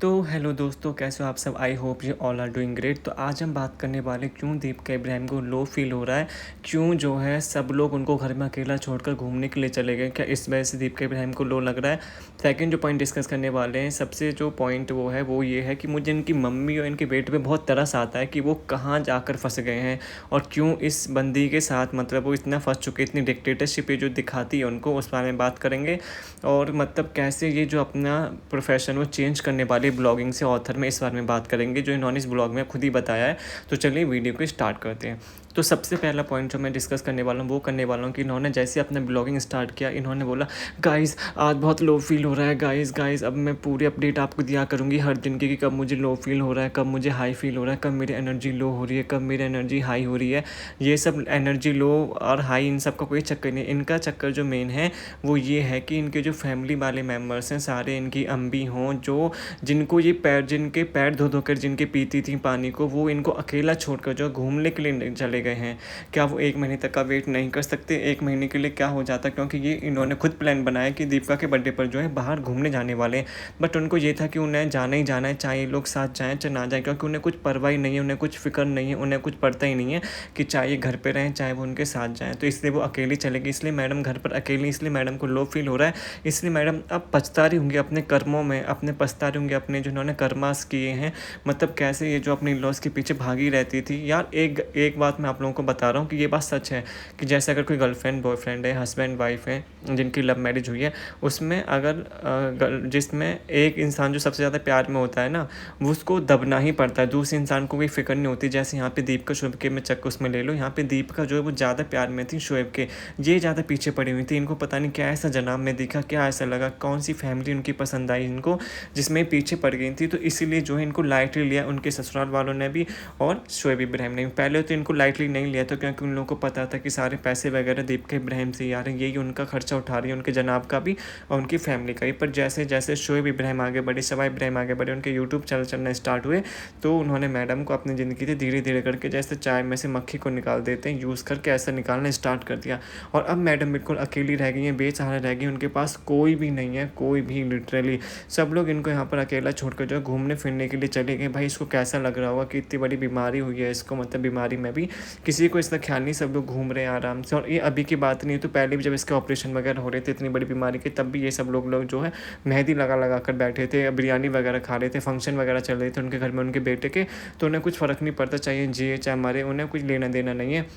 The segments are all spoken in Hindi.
तो हेलो दोस्तों, कैसे हो आप सब। I hope you all are doing great. तो आज हम बात करने वाले क्यों दीपिका इब्राहिम को लो फील हो रहा है, क्यों जो है सब लोग उनको घर में अकेला छोड़कर घूमने के लिए चले गए, क्या इस वजह से दीपिका इब्राहिम को लो लग रहा है। सेकंड जो पॉइंट डिस्कस करने वाले हैं, सबसे जो पॉइंट वो ये है कि मुझे इनकी मम्मी और इनके बेटे पे बहुत तरस आता है कि वो कहाँ जाकर फंस गए हैं और क्यों इस बंदी के साथ, मतलब वो इतना फंस चुके, इतनी डिक्टेटरशिप जो दिखाती है उनको, उस बारे में बात करेंगे। और मतलब कैसे ये जो अपना प्रोफेशन वो चेंज करने वाले ब्लॉगिंग से ऑथर में, इस बारे में बात करेंगे जो इन्होंने इस ब्लॉग में खुद ही बताया है। तो चलिए वीडियो को स्टार्ट करते हैं। तो सबसे पहला पॉइंट जो मैं डिस्कस करने वाला हूँ वो करने वाला हूँ कि इन्होंने जैसे अपना ब्लॉगिंग स्टार्ट किया, इन्होंने बोला गाइस आज बहुत लो फील हो रहा है, गाइस गाइस अब मैं पूरी अपडेट आपको दिया करूँगी हर दिन की, कि कब मुझे लो फील हो रहा है, कब मुझे हाई फील हो रहा है, कब मेरी एनर्जी लो हो रही है, कब मेरी एनर्जी हाई हो रही है। ये सब एनर्जी लो और हाई इन सब का कोई चक्कर नहीं। इनका चक्कर जो मेन है वो ये है कि इनके जो फैमिली वाले मेम्बर्स हैं सारे, इनकी अम्बी हों जो, जिनको ये पैर, जिनके पैर धो धोकर जिनके पीती थी पानी को, वो इनको अकेला छोड़कर जो घूमने के लिए चले गए हैं। क्या वो 1 महीने तक का वेट नहीं कर सकते? 1 महीने के लिए क्या हो जाता, क्योंकि ये इन्होंने खुद प्लान बनाया कि दीपिका के बर्थडे पर जो है बाहर घूमने जाने वाले हैं। बट उनको ये था कि उन्हें जाना ही जाना है, चाहे ये लोग साथ जाएँ चाहे ना जाएँ, क्योंकि उन्हें कुछ परवाह ही नहीं है, उन्हें कुछ फ़िक्र नहीं है, उन्हें कुछ पड़ता ही नहीं है कि चाहे ये घर पे रहें चाहे वो उनके साथ जाएँ। तो इसलिए वो अकेली चले गई। इसलिए मैडम घर पर अकेली, इसलिए मैडम को लो फील हो रहा है। इसलिए मैडम अब पछता रही होंगी अपने कर्मों में, अपने पछता रही होंगी अपने जो उन्होंने कर्मास किए हैं। मतलब कैसे ये जो अपनी लॉस के पीछे भागी रहती थी। यार एक एक बात मैं आप लोगों को बता रहा हूँ कि ये बात सच है कि जैसे अगर कोई गर्लफ्रेंड बॉयफ्रेंड है, हस्बैंड वाइफ है, जिनकी लव मैरिज हुई है, उसमें अगर जिसमें एक इंसान जो सबसे ज़्यादा प्यार में होता है ना, वो उसको दबना ही पड़ता है, दूसरे इंसान को कोई फिक्र नहीं होती। जैसे यहाँ पे दीपिका शोएब के में चक्कर उसमें ले लो, यहाँ पे दीपिका जो है वो ज़्यादा प्यार में थी शोएब के, ये ज़्यादा पीछे पड़ी हुई थी। इनको पता नहीं क्या ऐसा जनाब में दिखा, क्या ऐसा लगा, कौन सी फैमिली उनकी पसंद आई इनको, जिसमें पीछे पड़ गई थी। तो इसीलिए जो है इनको लाइटली लिया उनके ससुराल वालों ने भी और शोएब इब्राहिम ने भी। पहले तो इनको लाइटली नहीं लिया था, क्योंकि उन लोगों को पता था कि सारे पैसे वगैरह दीपिका इब्राहिम से ही आ रहे हैं, यही उनका खर्चा उठा रही है, उनके जनाब का भी और उनकी फैमिली का भी। पर जैसे जैसे शोएब इब्राहिम आगे बढ़े, शबा इब्राहिम आगे बढ़े, उनके यूट्यूब चैनल चलना स्टार्ट हुए, तो उन्होंने मैडम को अपनी ज़िंदगी से धीरे धीरे करके, जैसे चाय में से मक्खी को निकाल देते हैं, यूज़ करके ऐसा निकालना स्टार्ट कर दिया। और अब मैडम बिल्कुल अकेली रह गई हैं, बेसहारा रह गई, उनके पास कोई भी नहीं है, कोई भी, लिटरली सब लोग इनको यहाँ पर अकेला छोड़कर जो है घूमने फिरने के लिए चले गए। भाई इसको कैसा लग रहा होगा कि इतनी बड़ी बीमारी हुई है इसको, मतलब बीमारी में भी किसी को इसका ख्याल नहीं, सब लोग घूम रहे हैं आराम से। और ये अभी की बात नहीं है, तो पहले भी जब इसके ऑपरेशन वगैरह हो रहे थे इतनी बड़ी बीमारी के, तब भी ये सब लोग जो है मेहंदी लगा लगा कर बैठे थे, बिरयानी वगैरह खा रहे थे, फंक्शन वगैरह चल रहे थे उनके घर में उनके बेटे के। तो उन्हें कुछ फ़र्क नहीं पड़ता, चाहिए जिए चाहे मरे, उन्हें कुछ लेना देना नहीं है।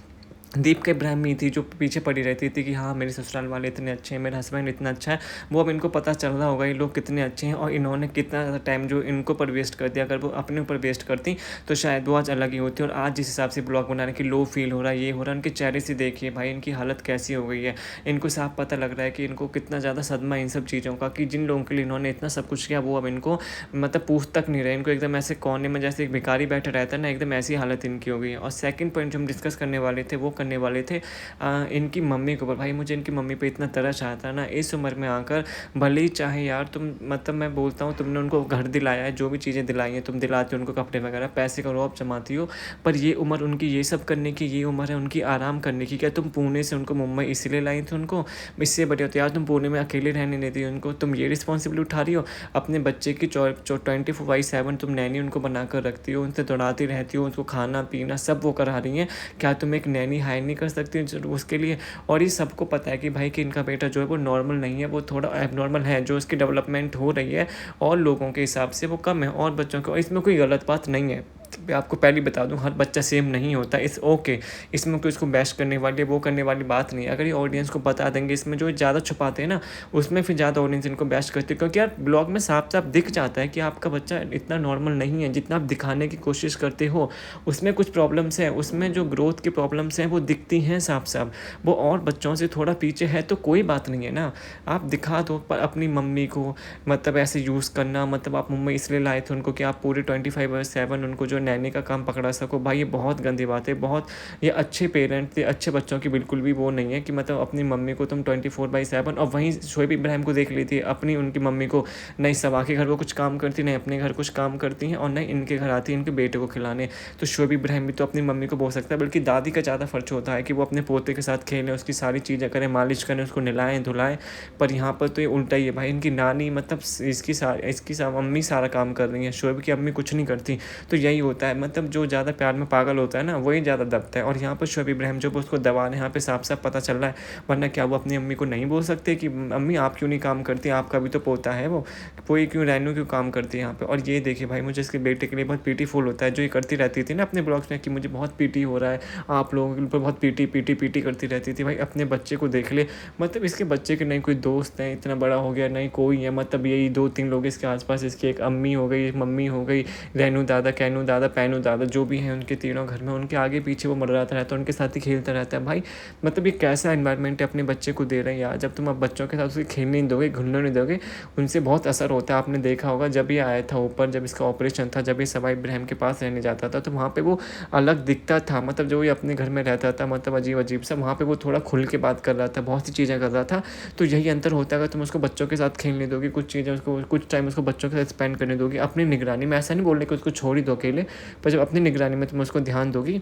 दीपिका इब्राहिम ही थी जो पीछे पड़ी रहती थी कि हाँ मेरे ससुराल वाले इतने अच्छे हैं, मेरा हस्बैंड इतना अच्छा है। वो अब इनको पता चल रहा होगा ये लोग कितने अच्छे हैं और इन्होंने कितना ज़्यादा टाइम जो इनको पर वेस्ट कर दिया। अगर वो अपने ऊपर वेस्ट करती तो शायद वो आज अलग ही होती। और आज जिस हिसाब से ब्लॉग बना रहे कि लो फील हो रहा है, ये हो रहा है, उनके चेहरे से देखिए भाई इनकी हालत कैसी हो गई है। इनको साफ पता लग रहा है कि इनको कितना ज़्यादा सदमा है इन सब चीज़ों का, कि जिन लोगों के लिए इन्होंने इतना सब कुछ किया वो अब इनको मतलब पूछ तक नहीं रहे। इनको एकदम ऐसे कोने में जैसे एक भिखारी बैठा रहता है ना, एकदम ऐसी हालत इनकी हो गई है। और सेकंड पॉइंट जो हम डिस्कस करने वाले थे वो करने वाले थे इनकी मम्मी के ऊपर। भाई मुझे इनकी मम्मी पे इतना तरस आता है ना, इस उम्र में आकर, भले ही चाहे यार तुम, मतलब मैं बोलता हूँ तुमने उनको घर दिलाया है, जो भी चीज़ें दिलाई हैं तुम दिलाते हो उनको, कपड़े वगैरह, पैसे का रौब जमाती हो, पर ये उम्र उनकी ये सब करने की, ये उम्र है उनकी आराम करने की। क्या तुम पुणे से उनको मुंबई इसलिए लाई थी उनको? इससे बढ़िया तो यार तुम पुणे में अकेले रहने नहीं दी उनको। तुम ये रिस्पॉन्सिबिलिटी उठा रही हो अपने बच्चे की 24/7 तुम नैनी उनको बनाकर रखती हो, उनसे दौड़ाती रहती हो, उनको खाना पीना सब वो करा रही हैं। क्या तुम एक नैनी हायर नहीं कर सकती उसके लिए? और ये सबको पता है कि भाई कि इनका बेटा जो है वो नॉर्मल नहीं है, वो थोड़ा एबनॉर्मल है, जो उसकी डेवलपमेंट हो रही है और लोगों के हिसाब से वो कम है और बच्चों के, और इसमें कोई गलत बात नहीं है। मैं आपको पहले बता दूं हर बच्चा सेम नहीं होता, इस ओके, इसमें कोई इसको बैश करने वाली वो करने वाली बात नहीं है। अगर ये ऑडियंस को बता देंगे, इसमें जो ज़्यादा छुपाते हैं ना उसमें फिर ज़्यादा ऑडियंस इनको बैश करती है, क्योंकि यार ब्लॉग में साफ साफ दिख जाता है कि आपका बच्चा इतना नॉर्मल नहीं है जितना आप दिखाने की कोशिश करते हो। उसमें कुछ प्रॉब्लम्स हैं, उसमें जो ग्रोथ की प्रॉब्लम्स हैं वो दिखती हैं साफ साफ। वो और बच्चों से थोड़ा पीछे है तो कोई बात नहीं है ना, आप दिखा दो। पर अपनी मम्मी को मतलब ऐसे यूज़ करना, मतलब आप मुंबई इसलिए लाए थे उनको कि आप पूरे 25/7 उनको जो नैनी का काम पकड़ा सको, भाई ये बहुत गंदी बात है। बहुत ये अच्छे पेरेंट्स थे, अच्छे बच्चों की बिल्कुल भी वो नहीं है कि मतलब अपनी मम्मी को तुम 24/7। और वहीं शोएब इब्राहिम को देख लीजिए, अपनी उनकी मम्मी को नहीं सबा के घर वो कुछ काम करती, नहीं अपने घर कुछ काम करती हैं, और नहीं इनके घर आती है इनके बेटे को खिलाने। तो शोएब इब्राहिम भी तो अपनी मम्मी को बोल सकता है, बल्कि दादी का ज़्यादा फ़र्ज होता है कि वो अपने पोते के साथ खेलें, उसकी सारी चीज़ें करें, मालिश करें, उसको नहलाएँ धुलाएँ। पर यहाँ पर तो ये उल्टा ही है भाई, इनकी नानी मतलब इसकी अम्मी सारा काम कर रही है, शोएब की अम्मी कुछ नहीं करती। तो यही होता है, मतलब जो ज़्यादा प्यार में पागल होता है ना, वही ज़्यादा दबता है। और यहाँ पर शोएब इब्राहिम जब उसको दबा रहे हैं, यहाँ पे साफ साफ पता चल रहा है। वरना क्या वो अपनी अम्मी को नहीं बोल सकते कि अम्मी आप क्यों नहीं काम करती, आपका भी तो पोता है वो ये क्यों रैनू क्यों काम करती है यहाँ पे। और ये देखिए भाई, मुझे इसके बेटे के लिए बहुत पीटी फुल होता है, जो ये करती रहती थी ना अपने ब्लॉग्स में कि मुझे बहुत पीटी हो रहा है, आप लोगों के ऊपर बहुत पीटी पीटी पीटी करती रहती थी। भाई अपने बच्चे को देख ले, मतलब इसके बच्चे के नहीं कोई दोस्त है, इतना बड़ा हो गया नहीं कोई है, मतलब यही 2-3 लोग इसके आसपास, इसकी एक अम्मी हो गई, एक मम्मी हो गई, रैनू दादा, कैनू दादा, पैनू दादा, जो भी हैं उनके तीनों घर में, उनके आगे पीछे वो मंडराता रहता है, उनके साथ ही खेलता रहता है। भाई मतलब ये कैसा एनवायरनमेंट है अपने बच्चे को दे रहे हैं यार। जब तुम अब बच्चों के साथ उसे खेलने नहीं दोगे, घुलने नहीं दोगे, उनसे बहुत असर होता है। आपने देखा होगा जब ये आया था ऊपर, जब इसका ऑपरेशन था, जब ये सबा इब्राहिम के पास रहने जाता था, तो वहाँ पे वो अलग दिखता था, मतलब जो ये अपने घर में रहता था, मतलब अजीब अजीब सा, वहाँ पे वो थोड़ा खुल के बात कर रहा था, बहुत सी चीज़ें कर रहा था। तो यही अंतर होता है, अगर तुम उसको बच्चों के साथ खेलने दोगे, कुछ चीज़ें उसको कुछ टाइम उसको बच्चों के साथ स्पेंड करने दोगे अपनी निगरानी में, ऐसा नहीं बोल रहे कि उसको छोड़ ही दो अकेले, पर जब अपनी निगरानी में तुम उसको ध्यान दोगी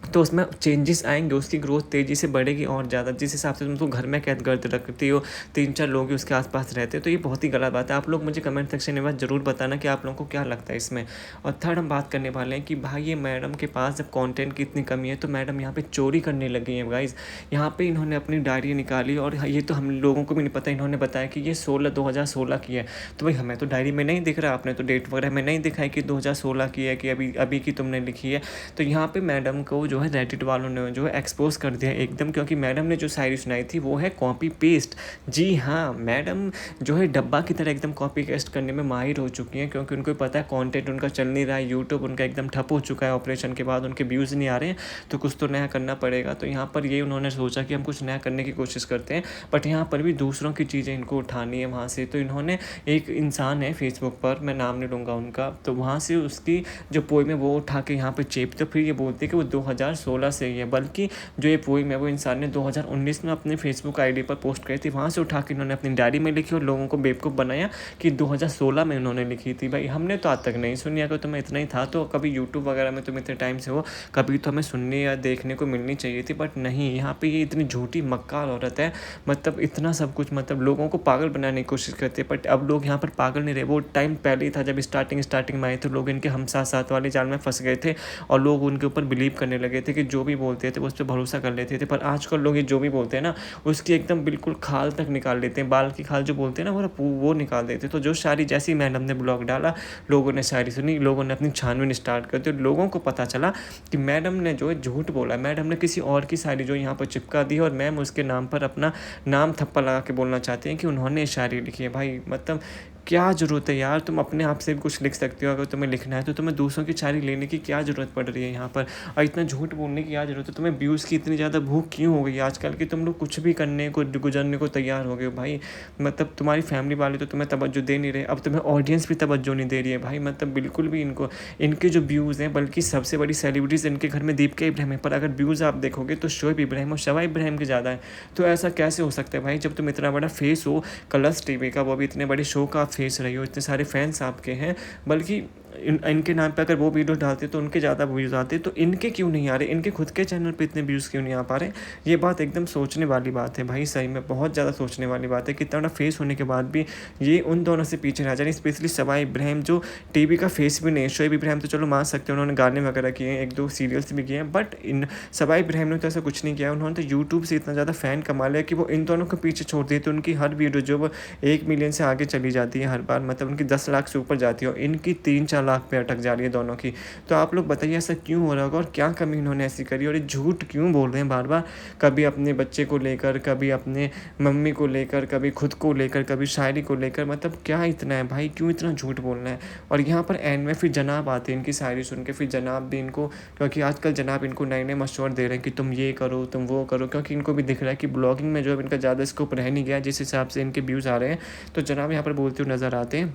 तो उसमें चेंजेस आएंगे, उसकी ग्रोथ तेज़ी से बढ़ेगी और ज़्यादा। जिस हिसाब से तुम उसको घर में कैद करते रखती हो, 3-4 लोग ही उसके आसपास रहते हैं, तो ये बहुत ही गलत बात है। आप लोग मुझे कमेंट सेक्शन में बात ज़रूर बताना कि आप लोगों को क्या लगता है इसमें। और थर्ड हम बात करने वाले हैं कि भाई ये मैडम के पास जब कंटेंट की इतनी कमी है, तो मैडम यहाँ पे चोरी करने लगी हैं गाइज़। यहाँ पे इन्होंने अपनी डायरी निकाली, और ये तो हम लोगों को भी नहीं पता, इन्होंने बताया कि ये 2016 की है। तो भाई हमें तो डायरी में नहीं दिख रहा, आपने तो डेट वगैरह में नहीं दिखाई कि 2016 की है कि अभी अभी की तुमने लिखी है। तो यहाँ पे मैडम को जो है रेडिट वालों ने जो है एक्सपोज कर दिया एकदम, क्योंकि मैडम ने जो शायरी सुनाई थी वो है कॉपी पेस्ट। जी हाँ, मैडम जो है डब्बा की तरह एकदम कॉपी पेस्ट करने में माहिर हो चुकी हैं, क्योंकि उनको पता है कंटेंट उनका चल नहीं रहा है, यूट्यूब उनका एकदम ठप हो चुका है, ऑपरेशन के बाद उनके व्यूज़ नहीं आ रहे हैं, तो कुछ तो नया करना पड़ेगा। तो यहाँ पर ये उन्होंने सोचा कि हम कुछ नया करने की कोशिश करते हैं, बट यहाँ पर भी दूसरों की चीज़ें इनको उठानी है वहाँ से। तो इन्होंने, एक इंसान है फेसबुक पर, मैं नाम नहीं लूँगा उनका, तो वहाँ से उसकी जो पोएम है वो उठा के यहाँ पर चेप, तो फिर ये बोलते कि वो 2016 से ही है, बल्कि जो ये पोएम है वो इंसान ने 2019 में अपने फेसबुक आईडी पर पोस्ट करी थी, वहाँ से उठा के इन्होंने अपनी डायरी में लिखी और लोगों को बेवकूफ़ बनाया कि 2016 में उन्होंने लिखी थी। भाई हमने तो आज तक नहीं सुनी, अगर तुम्हें इतना ही था तो कभी यूट्यूब वगैरह में तुम इतने टाइम से हो, कभी तो हमें सुनने या देखने को मिलनी चाहिए थी, बट नहीं, यहाँ पे ये इतनी झूठी मक्कार औरत है, मतलब इतना सब कुछ, मतलब लोगों को पागल बनाने की कोशिश करते हैं। बट अब लोग यहाँ पर पागल नहीं रहे, वो टाइम पहले ही था जब स्टार्टिंग में आए थे लोग, इनके हम साथ साथ वाले जाल में फंस गए थे, और लोग उनके ऊपर बिलीव करने लगे थे कि जो भी बोलते थे उस पर भरोसा कर लेते थे। पर आजकल लोग ये जो भी बोलते हैं ना, उसकी एकदम बिल्कुल खाल तक निकाल लेते हैं, बाल की खाल जो बोलते हैं ना वो निकाल देते हैं। तो जो शायरी, जैसी मैडम ने ब्लॉग डाला, लोगों ने शायरी सुनी, लोगों ने अपनी छानबीन स्टार्ट कर दी, लोगों को पता चला कि मैडम ने जो है झूठ बोला, मैडम ने किसी और की शायरी जो यहाँ पर चिपका दी, और मैम उसके नाम पर अपना नाम थप्पा लगा के बोलना चाहते हैं कि उन्होंने शायरी लिखी है। भाई मतलब क्या ज़रूरत है यार, तुम अपने आप से भी कुछ लिख सकते हो, अगर तुम्हें लिखना है तो तुम्हें दूसरों की शायरी लेने की क्या ज़रूरत पड़ रही है यहाँ पर, और इतना झूठ बोलने की क्या ज़रूरत है, तुम्हें व्यूज़ की इतनी ज़्यादा भूख क्यों हो गई आजकल कि तुम लोग कुछ भी करने को, गुजरने को तैयार हो गए हो भाई। मतलब तुम्हारी फैमिली वाले तो तुम्हें तवज्जो दे नहीं रहे, अब तुम्हें ऑडियंस भी तवज्जो नहीं दे रही है भाई, मतलब बिल्कुल भी इनको, इनके जो व्यूज़ हैं, बल्कि सबसे बड़ी सेलिब्रिटीज़ इनके घर में दीपिका इब्राहिम है, पर अगर व्यूज़ आप देखोगे तो शोएब इब्राहिम और शबा इब्राहिम के ज़्यादा है। तो ऐसा कैसे हो सकता है भाई, जब तुम इतना बड़ा फेस हो कलर्स टीवी का, वो भी इतने बड़े शो का आप फेस रही हो, इतने सारे फैंस आपके हैं, बल्कि इनके नाम पे अगर वो वीडियो डालते तो उनके ज़्यादा व्यूज़ आते, तो इनके क्यों नहीं आ रहे, इनके खुद के चैनल पे इतने व्यूज़ क्यों नहीं आ पा रहे। ये बात एकदम सोचने वाली बात है भाई, सही में बहुत ज़्यादा सोचने वाली बात है कि इतना बड़ा फेस होने के बाद भी ये उन दोनों से पीछे रह जाए, स्पेशली शबा इब्राहिम जो टीवी का फेस भी नहीं। शोएब इब्राहिम तो चलो मान सकते हैं, उन्होंने गाने वगैरह किए हैं, 1-2 सीरियल्स भी किए हैं, बट इन शबा इब्राहिम ने तो ऐसा कुछ नहीं किया। उन्होंने तो यूट्यूब से इतना ज़्यादा फ़ैन कमा लिया कि वो इन दोनों को पीछे छोड़ दिए, तो उनकी हर वीडियो जो वो 1 मिलियन से आगे चली जाती है हर बार, मतलब उनकी 10 लाख से ऊपर जाती है, और इनकी 3-4 लाख पे अटक जा रही है दोनों की। तो आप लोग बताइए ऐसा क्यों हो रहा होगा, और क्या कमी इन्होंने ऐसी करी, और ये झूठ क्यों बोल रहे हैं बार बार, कभी अपने बच्चे को लेकर, कभी अपने मम्मी को लेकर, कभी खुद को लेकर, कभी शायरी को लेकर, मतलब क्या इतना है भाई, क्यों इतना झूठ बोलना है। और यहाँ पर एंड में फिर जनाब आते हैं इनकी शायरी सुन के, फिर जनाब भी इनको, क्योंकि आजकल जनाब इनको नए नए मशवरे दे रहे हैं कि तुम ये करो तुम वो करो, क्योंकि इनको भी दिख रहा है कि ब्लॉगिंग में जो है इनका ज़्यादा स्कोप रह नहीं गया जिस हिसाब से इनके व्यूज़ आ रहे हैं। तो जनाब यहाँ पर बोलते हुए नज़र आते हैं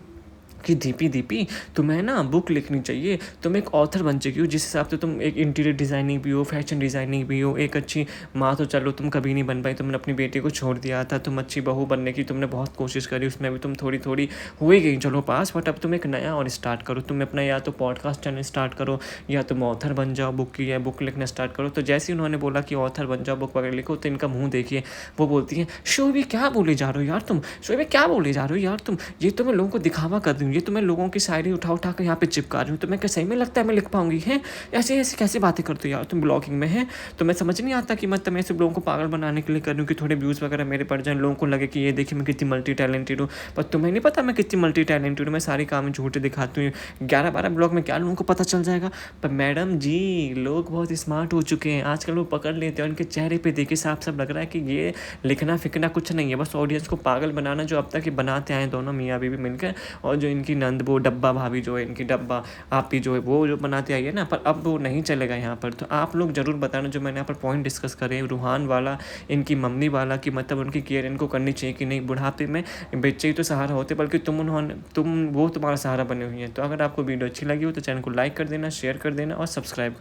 कि दीपी दीपी तुम्हें ना बुक लिखनी चाहिए, तुम एक ऑथर बन चुकी हो, जिस हिसाब से तुम एक इंटीरियर डिज़ाइनिंग भी हो, फैशन डिज़ाइनिंग भी हो, एक अच्छी माँ तो चलो तुम कभी नहीं बन पाई, तुमने अपनी बेटी को छोड़ दिया था, तुम अच्छी बहू बनने की तुमने बहुत कोशिश करी, उसमें भी तुम थोड़ी थोड़ी हो ही गई चलो पास, बट अब तुम एक नया और स्टार्ट करो, तुम अपना या तो पॉडकास्ट चैनल स्टार्ट करो या तुम ऑथर बन जाओ बुक की, या बुक लिखना स्टार्ट करो। तो जैसे ही उन्होंने बोला कि ऑथर बन जाओ बुक वगैरह लिखो, तो इनका मुँह देखिए, वो बोलती है शोभी क्या बोले जा रहे हो यार तुम, शोभी क्या बोले जा रहे हो यार तुम, ये तो मैं लोगों को दिखावा कर रही हूँ, ये तो मैं लोगों की शायरी उठा उठा कर यहाँ पे चिपका रही हूँ, तो मैं क्या सही में लगता है मैं लिख पाऊंगी है, ऐसे ऐसे कैसे बातें करते हो यार तुम ब्लॉगिंग में है। तो मैं समझ नहीं आता कि मतलब मैं सिर्फ लोगों को पागल बनाने के लिए कर रही हूँ कि थोड़े व्यूज़ वगैरह मेरे पड़ जाए, लोगों को लगे कि ये देखिए मैं कितनी मल्टी टैलेंटेड हूँ, पर तुम्हें नहीं पता मैं कितनी मल्टी टैलेंटेड हूँ, मैं सारी काम झूठे दिखाती हूँ 11-12 ब्लॉग में, क्या लोगों को पता चल जाएगा। पर मैडम जी लोग बहुत स्मार्ट हो चुके हैं आजकल, वो पकड़ लेते हैं, उनके चेहरे पे देखे साफ साफ लग रहा है कि ये लिखना फिकना कुछ नहीं है, बस ऑडियंस को पागल बनाना, जो अब तक ये बनाते आए दोनों मियाँ बीवी मिलकर, और जो इनकी नंद वो डब्बा भाभी जो है, इनकी डब्बा आपी जो है, वो जो बनाते आई है ना, पर अब वो नहीं चलेगा यहाँ पर। तो आप लोग ज़रूर बताना जो मैंने यहाँ पर पॉइंट डिस्कस करे, रूहान वाला, इनकी मम्मी वाला, कि मतलब उनकी केयर इनको करनी चाहिए कि नहीं, बुढ़ापे में बच्चे ही तो सहारा होते, बल्कि तुम वो तुम्हारा सहारा बने हुए हैं। तो अगर आपको वीडियो अच्छी लगी हो तो चैनल को लाइक कर देना, शेयर कर देना और सब्सक्राइब